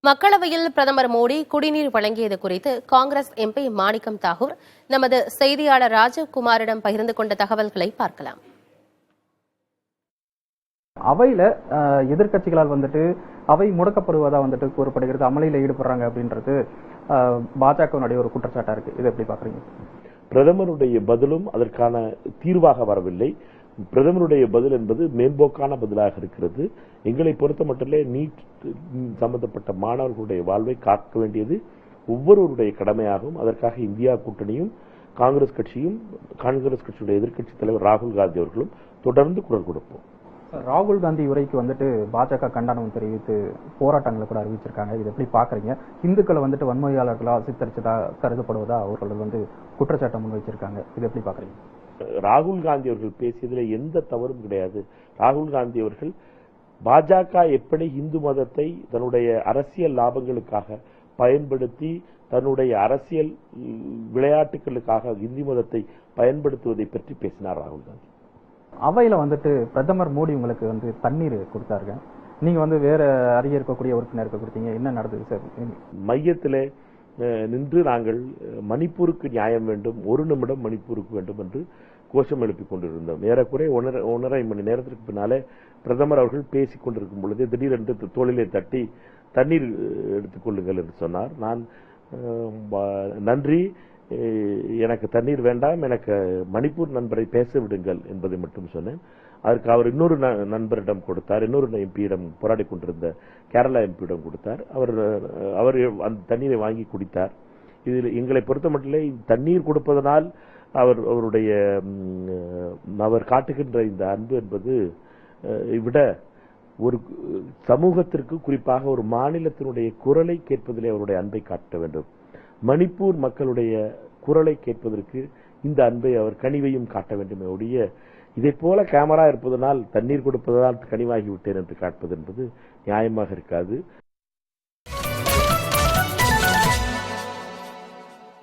மக்களவையில் பிரதமர் மோடி குடிநீர் வழங்கியது குறித்து காங்கிரஸ் எம்பி மாணிக்கம் தாகூர் நமது செய்தியாளர் ராஜீவ்குமாரிடம் பகிர்ந்து கொண்ட தகவல்களை பார்க்கலாம். அவையில எதிர்கட்சிகளால் அவை முடக்கப்படுவதா கூறப்படுகிறது, அமளியில் ஈடுபடுறாங்க அப்படின்றது பாஜகவினுடைய ஒரு குற்றச்சாட்டா இருக்கு. இதை எப்படி பாக்குறீங்க? பிரதமருடைய பதிலும் அதற்கான தீர்வாக வரவில்லை. பிரதமருடைய பதில் என்பது மேம்போக்கான பதிலாக இருக்கிறது. எங்களை பொறுத்த மட்டிலே நீட் சம்பந்தப்பட்ட மாணவர்களுடைய வாழ்வை காக்க வேண்டியது ஒவ்வொருவருடைய கடமையாகும். அதற்காக இந்தியா கூட்டணியும் காங்கிரஸ் கட்சியுடைய எதிர்க்கட்சி தலைவர் ராகுல் காந்தி அவர்களும் தொடர்ந்து குரல் கொடுப்போம். ராகுல் காந்தி உரைக்கு பாஜக கண்டனம் தெரிவித்து போராட்டங்களை கூட அறிவிச்சிருக்காங்க. இதை எப்படி பாக்குறீங்க? இந்துக்களை வன்முறையாளர்களா சித்தரிச்சதா கருதப்படுவதா அவர்கள் குற்றச்சாட்டை முன் வச்சிருக்காங்க. இதை எப்படி பாக்குறீங்க? ராகுல் காந்தி அவர்கள் பேசியதில் எந்த தவறும் கிடையாது. ராகுல் காந்தி அவர்கள் பாஜக எப்படி இந்து மதத்தை தன்னுடைய அரசியல் லாபங்களுக்காக பயன்படுத்தி தன்னுடைய அரசியல் விளையாட்டுகளுக்காக இந்து மதத்தை பயன்படுத்துவதை பற்றி பேசினார் ராகுல் காந்தி. அவையில பிரதமர் மோடி உங்களுக்கு தண்ணீர் கொடுத்தாருங்க. நீங்க வேற அருகே இருக்கக்கூடிய உறுப்பினருக்கு கொடுத்தீங்க. என்ன நடந்தது சார்? மையத்திலே நின்று நாங்கள் மணிப்பூருக்கு நியாயம் வேண்டும், ஒரு நிமிடம் மணிப்பூருக்கு வேண்டும் என்று கோஷம் எழுப்பிக் கொண்டிருந்தோம். ஏறக்குறை ஒன்றரை மணி நேரத்திற்கு பின்னாலே பிரதமர் அவர்கள் பேசிக் கொண்டிருக்கும் பொழுது திடீரென்று தோளிலே தட்டி தண்ணீர் எடுத்துக் கொள்ளுங்கள் என்று சொன்னார். நான் நன்றி, எனக்கு தண்ணீர் வேண்டாம், எனக்கு மணிப்பூர் நண்பரை பேச விடுங்கள் என்பதை மட்டும் சொன்னேன். அதற்கு அவர் இன்னொரு நண்பரிடம் கொடுத்தார், இன்னொரு எம்பியிடம் போராடி கொண்டிருந்த கேரளா எம்பியிடம் கொடுத்தார். அவர் அந்த தண்ணீரை வாங்கி குடித்தார். இதில் எங்களை பொறுத்த மட்டிலே தண்ணீர் கொடுப்பதனால் அவர் காட்டுகின்ற இந்த அன்பு என்பது விட ஒரு சமூகத்திற்கு, குறிப்பாக ஒரு மாநிலத்தினுடைய குரலை கேட்பதிலே அவருடைய அன்பை காட்ட வேண்டும். மணிப்பூர் மக்களுடைய குரலை கேட்பதற்கு இந்த அன்பை அவர் கனிவையும் காட்ட வேண்டும். அவருடைய இதை போல கேமரா இருப்பதனால் தண்ணீர் கொடுப்பதால் கனிவாகி விட்டேன் என்று காட்பது என்பது நியாயமாக இருக்காது.